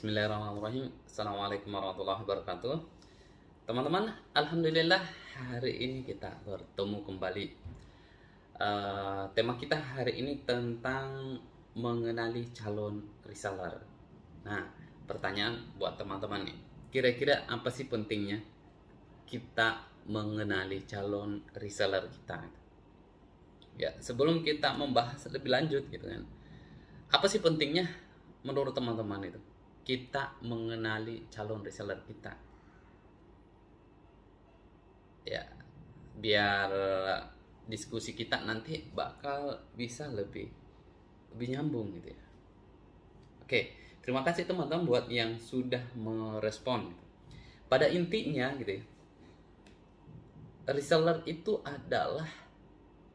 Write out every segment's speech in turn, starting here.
Bismillahirrahmanirrahim. Assalamualaikum warahmatullahi wabarakatuh. Teman-teman, alhamdulillah hari ini kita bertemu kembali. Tema kita hari ini tentang mengenali calon reseller. Nah, pertanyaan buat teman-teman nih. Kira-kira apa sih pentingnya kita mengenali calon reseller kita? Ya, sebelum kita membahas lebih lanjut gitu kan. Apa sih pentingnya menurut teman-teman itu? Kita mengenali calon reseller kita, ya, biar diskusi kita nanti bakal bisa lebih nyambung gitu ya. Oke, terima kasih teman-teman buat yang sudah merespon. Pada intinya gitu ya, reseller itu adalah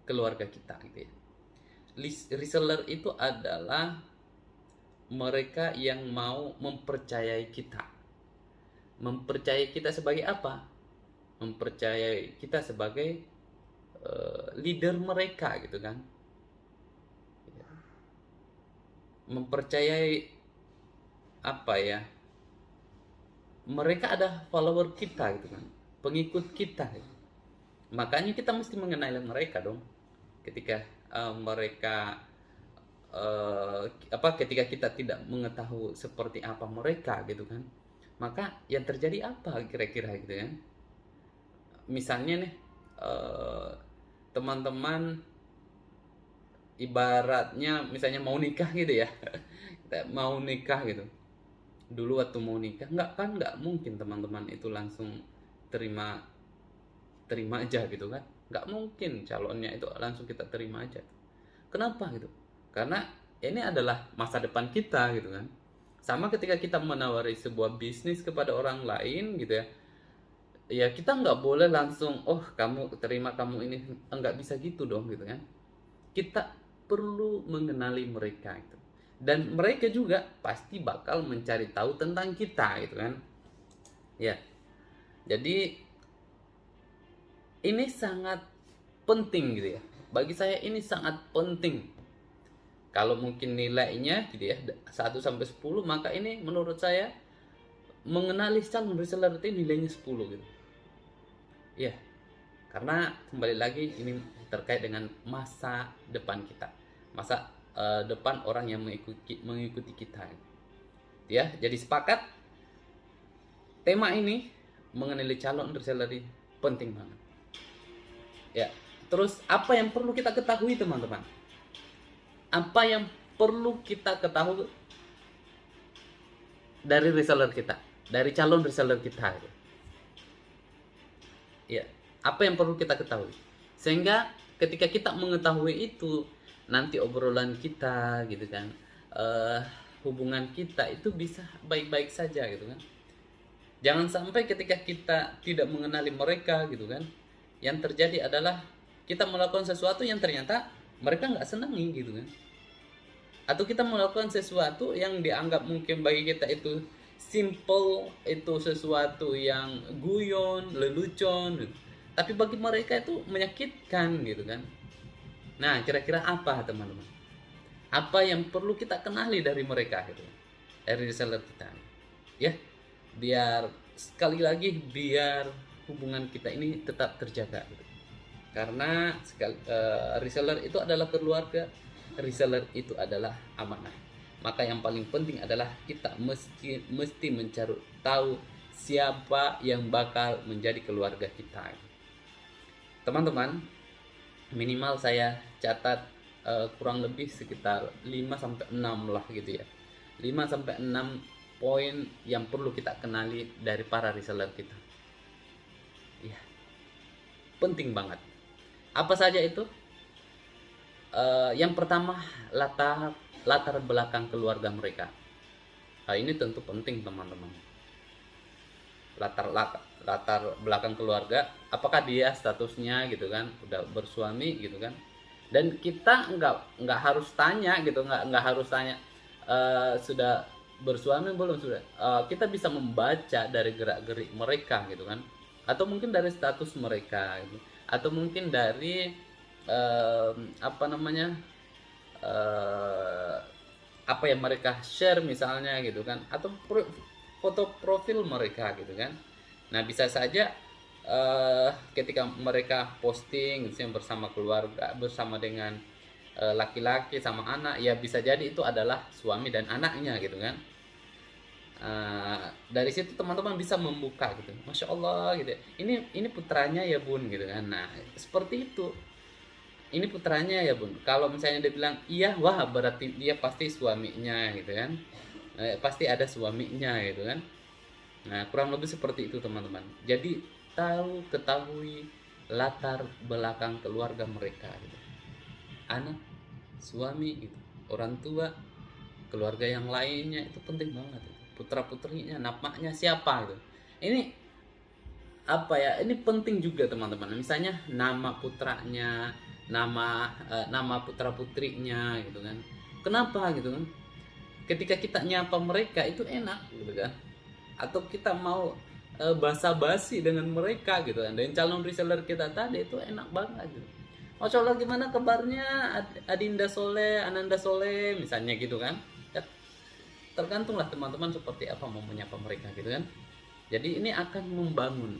keluarga kita gitu ya. Reseller itu adalah mereka yang mau mempercayai kita. Mempercayai kita sebagai apa? Mempercayai kita sebagai leader mereka gitu kan. Mempercayai apa ya? Mereka ada follower kita gitu kan. Pengikut kita gitu. Makanya kita mesti mengenali mereka dong. Ketika mereka ketika kita tidak mengetahui seperti apa mereka gitu kan, maka yang terjadi apa kira-kira gitu kan. Misalnya nih, teman-teman ibaratnya misalnya mau nikah gitu ya. Kita mau nikah gitu, dulu waktu mau nikah nggak mungkin teman-teman itu langsung terima aja gitu kan. Nggak mungkin calonnya itu langsung kita terima aja. Kenapa gitu? Karena ini adalah masa depan kita gitu kan. Sama ketika kita menawari sebuah bisnis kepada orang lain gitu ya, ya kita nggak boleh langsung kamu terima, kamu ini nggak bisa gitu dong gitu kan. Kita perlu mengenali mereka gitu, dan mereka juga pasti bakal mencari tahu tentang kita gitu kan ya. Jadi ini sangat penting gitu ya, bagi saya ini sangat penting. Kalau mungkin nilainya gitu ya 1 sampai 10, maka ini menurut saya mengenali calon reseller itu nilainya 10 gitu. Ya, karena kembali lagi ini terkait dengan masa depan kita. Masa depan orang yang mengikuti kita. Ya, jadi sepakat tema ini mengenali calon reseller ini penting banget. Ya, terus apa yang perlu kita ketahui teman-teman? Apa yang perlu kita ketahui dari reseller kita, dari calon reseller kita? Ya, apa yang perlu kita ketahui? Sehingga ketika kita mengetahui itu, nanti obrolan kita gitu kan, hubungan kita itu bisa baik-baik saja gitu kan. Jangan sampai ketika kita tidak mengenali mereka gitu kan, yang terjadi adalah kita melakukan sesuatu yang ternyata mereka nggak senangi gitu kan. Atau kita melakukan sesuatu yang dianggap mungkin bagi kita itu simple, itu sesuatu yang guyon, lelucon gitu. Tapi bagi mereka itu menyakitkan gitu kan. Nah, kira-kira apa teman-teman? Apa yang perlu kita kenali dari mereka gitu, dari reseller kita ya, biar sekali lagi biar hubungan kita ini tetap terjaga gitu. Karena reseller itu adalah keluarga, reseller itu adalah amanah. Maka yang paling penting adalah kita mesti mencari tahu siapa yang bakal menjadi keluarga kita. Teman-teman, minimal saya catat kurang lebih sekitar 5-6 lah gitu ya. 5-6 poin yang perlu kita kenali dari para reseller kita. Ya, penting banget. Apa saja itu? Yang pertama, latar belakang keluarga mereka. Hal ini tentu penting teman-teman. Latar belakang keluarga, apakah dia statusnya gitu kan udah bersuami gitu kan. Dan kita nggak harus tanya gitu, nggak harus tanya sudah bersuami belum, sudah. Kita bisa membaca dari gerak-gerik mereka gitu kan, atau mungkin dari status mereka gitu, atau mungkin dari apa yang mereka share misalnya gitu kan, atau foto profil mereka gitu kan. Nah bisa saja ketika mereka posting gitu, bersama keluarga, bersama dengan laki-laki sama anak, ya bisa jadi itu adalah suami dan anaknya gitu kan. Dari situ teman-teman bisa membuka gitu, masya Allah gitu ya. Ini putranya ya bun gitu kan. Nah seperti itu, ini putranya ya bun. Kalau misalnya dia bilang iya, wah berarti dia pasti suaminya gitu kan. Pasti ada suaminya gitu kan. Nah kurang lebih seperti itu teman-teman. Jadi ketahui latar belakang keluarga mereka gitu. Anak, suami gitu, orang tua, keluarga yang lainnya, itu penting banget. Putra putrinya, namanya siapa gitu. Ini apa ya? Ini penting juga teman-teman. Misalnya nama putranya, nama putra putrinya gitu kan. Kenapa gitu kan? Ketika kita nyapa mereka itu enak gitu kan. Atau kita mau basa-basi dengan mereka gitu kan. Dan calon reseller kita tadi itu enak banget gitu. Masya Allah gimana kabarnya Adinda Soleh, Ananda Soleh misalnya gitu kan. Ya, tergantunglah teman-teman seperti apa mau menyapa mereka gitu kan. Jadi ini akan membangun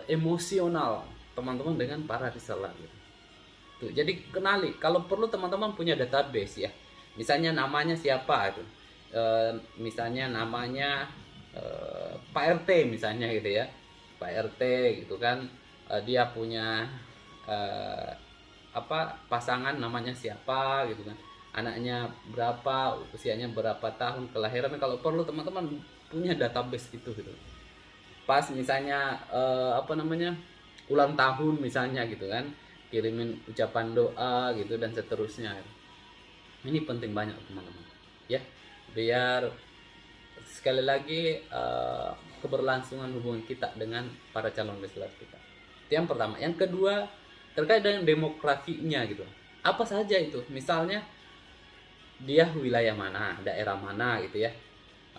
emosional teman-teman dengan para reseller gitu. Tuh, jadi kenali, kalau perlu teman-teman punya database ya. Misalnya namanya siapa itu. Misalnya namanya Pak RT misalnya gitu ya. Pak RT gitu kan. Dia punya pasangan namanya siapa gitu kan, anaknya berapa, usianya berapa tahun, kelahiran, kalau perlu teman-teman punya database itu gitu. Pas misalnya ulang tahun misalnya gitu kan, kirimin ucapan doa gitu dan seterusnya. Ini penting banyak teman-teman ya, biar sekali lagi keberlangsungan hubungan kita dengan para calon reseller kita. Itu yang pertama. Yang kedua, terkait dengan demografinya gitu. Apa saja itu? Misalnya dia wilayah mana, daerah mana gitu ya.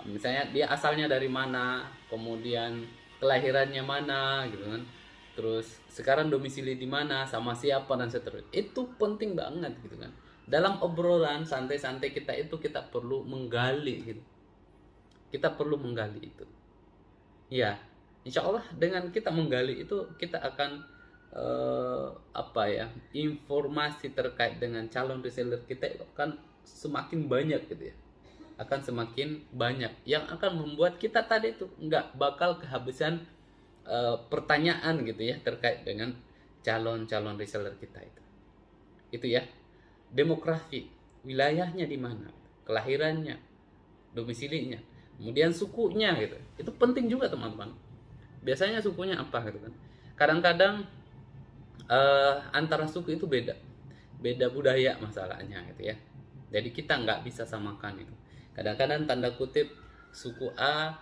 Misalnya dia asalnya dari mana, kemudian kelahirannya mana gitu kan. Terus sekarang domisili di mana, sama siapa dan seterusnya. Itu penting banget gitu kan. Dalam obrolan santai-santai kita itu kita perlu menggali gitu. Kita perlu menggali itu. Ya, insya Allah dengan kita menggali itu kita akan informasi terkait dengan calon reseller kita itu akan semakin banyak gitu ya, akan semakin banyak yang akan membuat kita tadi itu nggak bakal kehabisan pertanyaan gitu ya terkait dengan calon reseller kita itu ya. Demografi, wilayahnya di mana, kelahirannya, domisilinya, kemudian sukunya gitu, itu penting juga teman-teman. Biasanya sukunya apa gitu kan, kadang-kadang antara suku itu beda budaya masalahnya gitu ya. Jadi kita nggak bisa samakan itu. Kadang-kadang tanda kutip suku A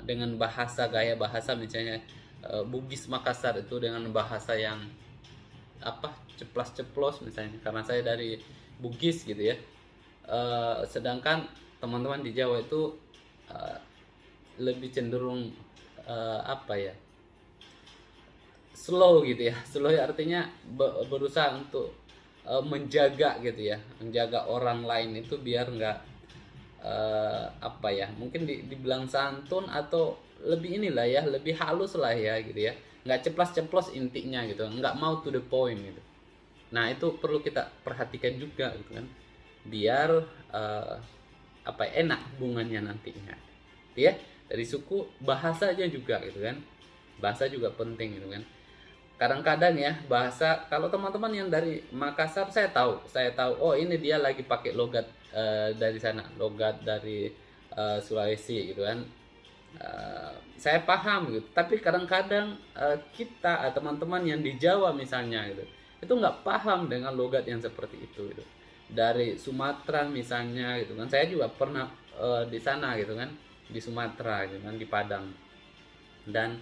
dengan gaya bahasa misalnya Bugis Makassar itu dengan bahasa yang ceplas-ceplos misalnya, karena saya dari Bugis gitu ya. Sedangkan teman-teman di Jawa itu lebih cenderung slow gitu ya. Slow artinya berusaha untuk menjaga gitu ya, menjaga orang lain itu biar nggak mungkin dibilang santun atau lebih inilah ya, lebih halus lah ya gitu ya, nggak ceplas-ceplos intinya gitu, nggak mau to the point gitu. Nah itu perlu kita perhatikan juga gitu kan, biar enak hubungannya nantinya ya. Dari suku, bahasanya juga gitu kan, bahasa juga penting gitu kan. Kadang-kadang ya bahasa, kalau teman-teman yang dari Makassar, saya tahu oh ini dia lagi pakai logat dari sana, logat dari Sulawesi gitu kan. Saya paham gitu, tapi kadang-kadang kita teman-teman yang di Jawa misalnya gitu, itu nggak paham dengan logat yang seperti itu gitu. Dari Sumatera misalnya gitu kan, saya juga pernah di sana gitu kan, di Sumatera gitu kan, di Padang. Dan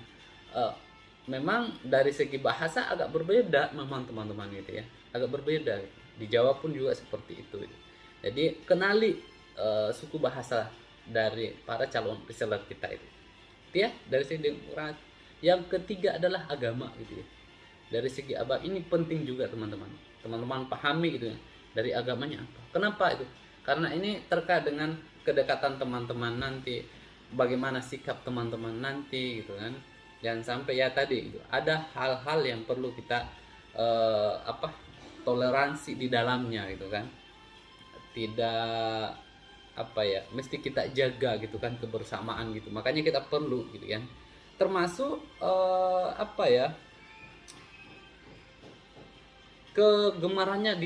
memang dari segi bahasa agak berbeda memang teman-teman gitu ya, agak berbeda. Di Jawa pun juga seperti itu gitu. Jadi kenali suku bahasa dari para calon reseller kita itu ya, dari segi demokrasi. Yang ketiga adalah agama gitu ya. Dari segi agama ini penting juga teman-teman pahami gitu ya, dari agamanya apa, kenapa itu. karena ini terkait dengan kedekatan teman-teman nanti, bagaimana sikap teman-teman nanti gitu kan. Jangan sampai ya tadi gitu, ada hal-hal yang perlu kita apa, toleransi di dalamnya gitu kan. Tidak apa ya, mesti kita jaga gitu kan kebersamaan gitu. Makanya kita perlu gitu kan. Termasuk apa ya, kegemarannya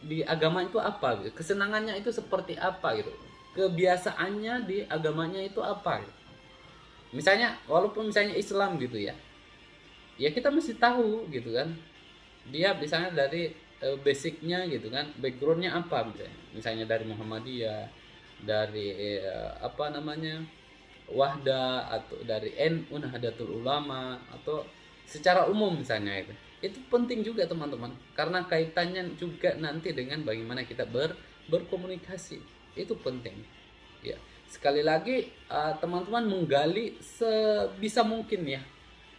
di agama itu apa gitu. Kesenangannya itu seperti apa gitu. Kebiasaannya di agamanya itu apa gitu. Misalnya walaupun misalnya Islam gitu ya. Ya kita mesti tahu gitu kan. Dia misalnya dari basicnya gitu kan, backgroundnya apa misalnya. Misalnya dari Muhammadiyah, dari apa namanya, Wahda, atau dari NU Nahdlatul Ulama, atau secara umum misalnya itu penting juga teman-teman, karena kaitannya juga nanti dengan bagaimana kita berkomunikasi. Itu penting ya. Sekali lagi teman-teman menggali sebisa mungkin ya,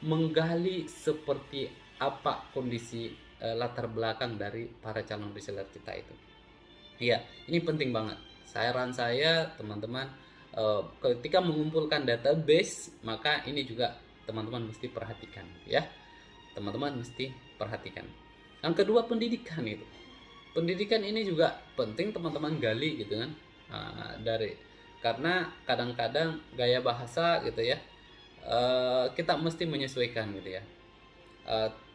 menggali seperti apa kondisi latar belakang dari para calon reseller kita itu. Iya, ini penting banget. Saran saya teman-teman, ketika mengumpulkan database, maka ini juga teman-teman mesti perhatikan ya. Teman-teman mesti perhatikan. Yang kedua, pendidikan itu. Pendidikan ini juga penting teman-teman gali gitu kan. Dari karena kadang-kadang gaya bahasa gitu ya, kita mesti menyesuaikan gitu ya.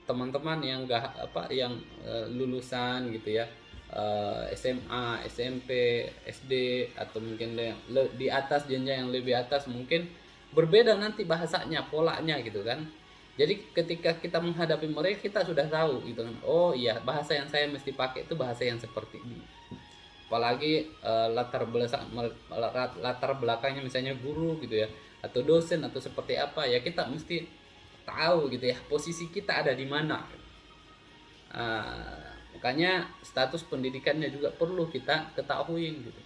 Teman-teman yang yang lulusan gitu ya, SMA, SMP, SD, atau mungkin di atas jenjang yang lebih atas, mungkin berbeda nanti bahasanya, polanya gitu kan. Jadi ketika kita menghadapi mereka, kita sudah tahu gitu kan. Oh iya, bahasa yang saya mesti pakai itu bahasa yang seperti ini. Apalagi latar belakangnya misalnya guru gitu ya, atau dosen atau seperti apa ya, kita mesti tahu gitu ya posisi kita ada di mana. Makanya status pendidikannya juga perlu kita ketahui gitu.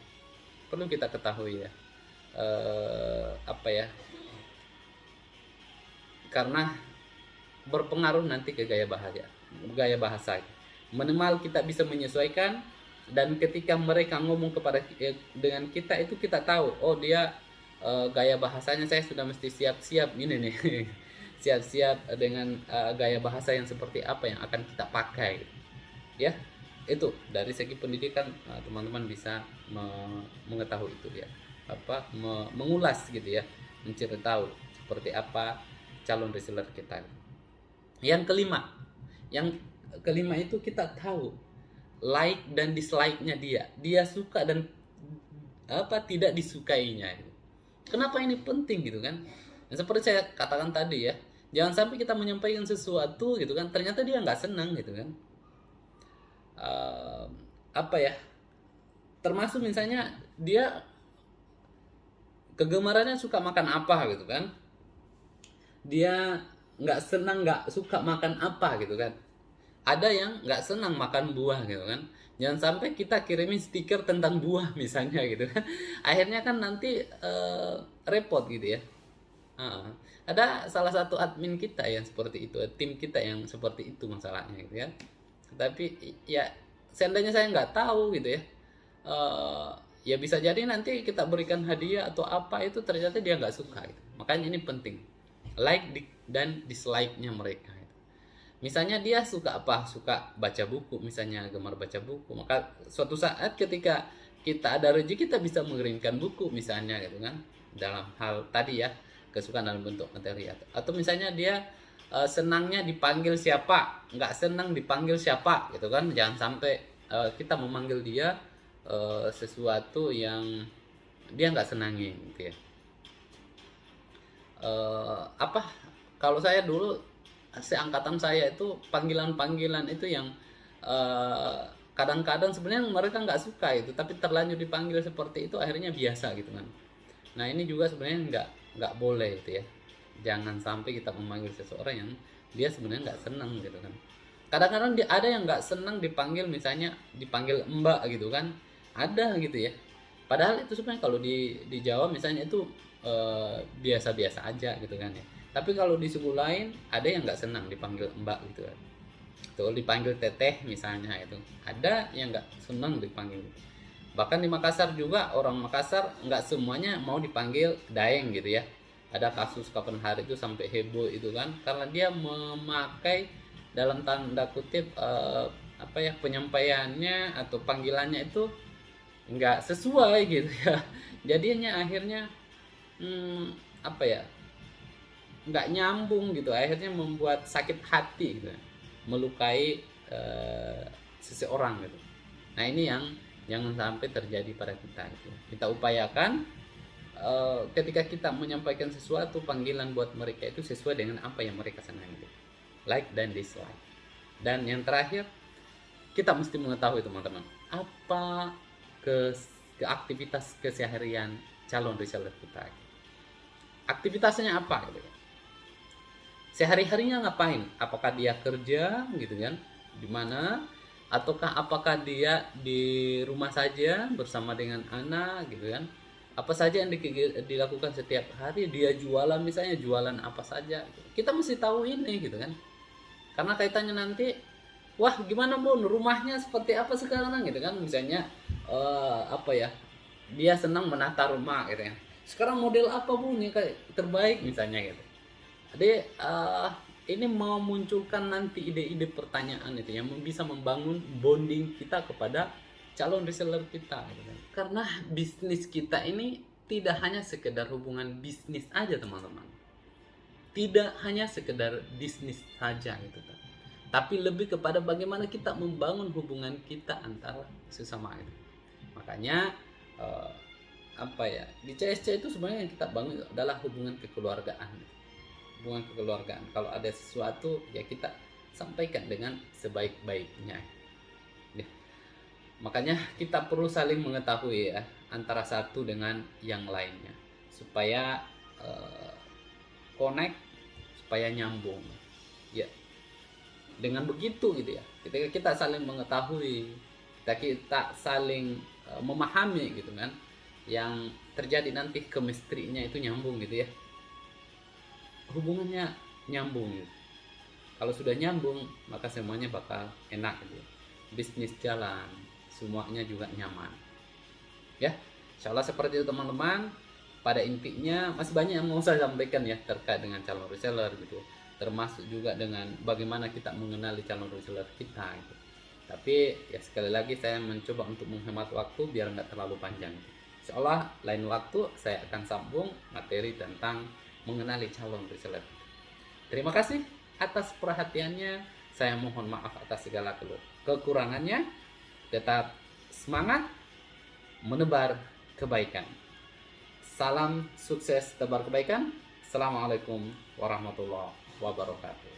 Perlu kita ketahui ya. Apa ya? Karena berpengaruh nanti ke gaya bahasa. Minimal kita bisa menyesuaikan, dan ketika mereka ngomong dengan kita itu kita tahu, oh dia gaya bahasanya saya sudah mesti siap-siap ini nih. Siap-siap dengan gaya bahasa yang seperti apa yang akan kita pakai ya. Itu dari segi pendidikan teman-teman bisa mengetahui itu ya, apa mengulas gitu ya, mencari tahu seperti apa calon reseller kita. Yang kelima itu kita tahu like dan dislike-nya dia suka dan apa tidak disukainya. Kenapa ini penting gitu kan? Yang seperti saya katakan tadi ya, jangan sampai kita menyampaikan sesuatu gitu kan, ternyata dia nggak senang gitu kan. Apa ya? Termasuk misalnya dia kegemarannya suka makan apa gitu kan, dia nggak senang, nggak suka makan apa gitu kan. Ada yang nggak senang makan buah gitu kan. Jangan sampai kita kirimin stiker tentang buah misalnya gitu kan. Akhirnya kan nanti repot gitu ya. Ada salah satu admin kita yang seperti itu, tim kita yang seperti itu masalahnya gitu ya. Tapi ya seandainya saya nggak tahu gitu ya, ya bisa jadi nanti kita berikan hadiah atau apa itu ternyata dia nggak suka gitu. Makanya ini penting, like dan dislike-nya mereka. Misalnya dia suka apa? Suka baca buku, misalnya gemar baca buku, maka suatu saat ketika kita ada rezeki kita bisa mengirimkan buku misalnya gitu kan. Dalam hal tadi ya, kesukaan dalam bentuk materi. Atau misalnya dia senangnya dipanggil siapa, nggak senang dipanggil siapa gitu kan. Jangan sampai kita memanggil dia sesuatu yang dia nggak senangi gitu ya. Apa, kalau saya dulu seangkatan saya itu panggilan-panggilan itu yang kadang-kadang sebenarnya mereka nggak suka itu, tapi terlanjur dipanggil seperti itu akhirnya biasa gitu kan. Nah ini juga sebenarnya nggak boleh itu ya. Jangan sampai kita memanggil seseorang yang dia sebenarnya nggak senang gitu kan. Kadang-kadang ada yang nggak senang dipanggil, misalnya dipanggil mbak gitu kan, ada gitu ya. Padahal itu sebenarnya kalau di Jawa misalnya itu biasa-biasa aja gitu kan ya. Tapi kalau di suku lain ada yang nggak senang dipanggil mbak gitu kan. Tuh dipanggil teteh misalnya, itu ada yang nggak senang dipanggil. Bahkan di Makassar juga, orang Makassar nggak semuanya mau dipanggil Daeng gitu ya. Ada kasus kapan hari itu sampai heboh itu kan, karena dia memakai dalam tanda kutip apa ya, penyampaiannya atau panggilannya itu nggak sesuai gitu ya. Jadinya akhirnya apa ya, nggak nyambung gitu, akhirnya membuat sakit hati gitu, melukai seseorang gitu. Nah ini yang jangan sampai terjadi pada kita gitu. Kita upayakan ketika kita menyampaikan sesuatu, panggilan buat mereka itu sesuai dengan apa yang mereka senangi gitu. Like dan dislike. Dan yang terakhir, kita mesti mengetahui teman-teman, apa ke aktivitas keseharian calon reseller kita. Aktivitasnya apa gitu ya. Sehari-harinya ngapain? Apakah dia kerja gitu kan? Di mana? Ataukah apakah dia di rumah saja bersama dengan anak gitu kan? Apa saja yang dilakukan setiap hari? Dia jualan, misalnya jualan apa saja? Kita mesti tahu ini gitu kan? Karena kaitannya nanti, wah gimana Bun, rumahnya seperti apa sekarang gitu kan? Misalnya apa ya? Dia senang menata rumah gitu kan. Sekarang model apa Bun yang kayak terbaik misalnya gitu. Jadi ini memunculkan nanti ide-ide pertanyaan itu yang bisa membangun bonding kita kepada calon reseller kita gitu kan. Karena bisnis kita ini tidak hanya sekedar hubungan bisnis aja teman-teman. Tidak hanya sekedar bisnis saja gitu kan. Tapi lebih kepada bagaimana kita membangun hubungan kita antara sesama itu. Makanya apa ya, di CSC itu sebenarnya yang kita bangun adalah hubungan kekeluargaan. Hubungan kekeluargaan. Kalau ada sesuatu ya kita sampaikan dengan sebaik-baiknya. Ya. Makanya kita perlu saling mengetahui ya antara satu dengan yang lainnya supaya connect, supaya nyambung. Ya. Dengan begitu gitu ya. Ketika kita saling mengetahui, kita saling memahami gitu kan, yang terjadi nanti chemistry-nya itu nyambung gitu ya. Hubungannya nyambung gitu. Kalau sudah nyambung maka semuanya bakal enak gitu. Bisnis jalan, semuanya juga nyaman. Ya, insyaallah seperti itu teman-teman. Pada intinya masih banyak yang mau saya sampaikan ya terkait dengan calon reseller gitu. Termasuk juga dengan bagaimana kita mengenali calon reseller kita gitu. Tapi ya sekali lagi saya mencoba untuk menghemat waktu biar nggak terlalu panjang. Insyaallah lain waktu saya akan sambung materi tentang mengenali calon reseller. Terima kasih atas perhatiannya. Saya mohon maaf atas segala kekurangannya. Tetap semangat menebar kebaikan. Salam sukses tebar kebaikan. Assalamualaikum warahmatullahi wabarakatuh.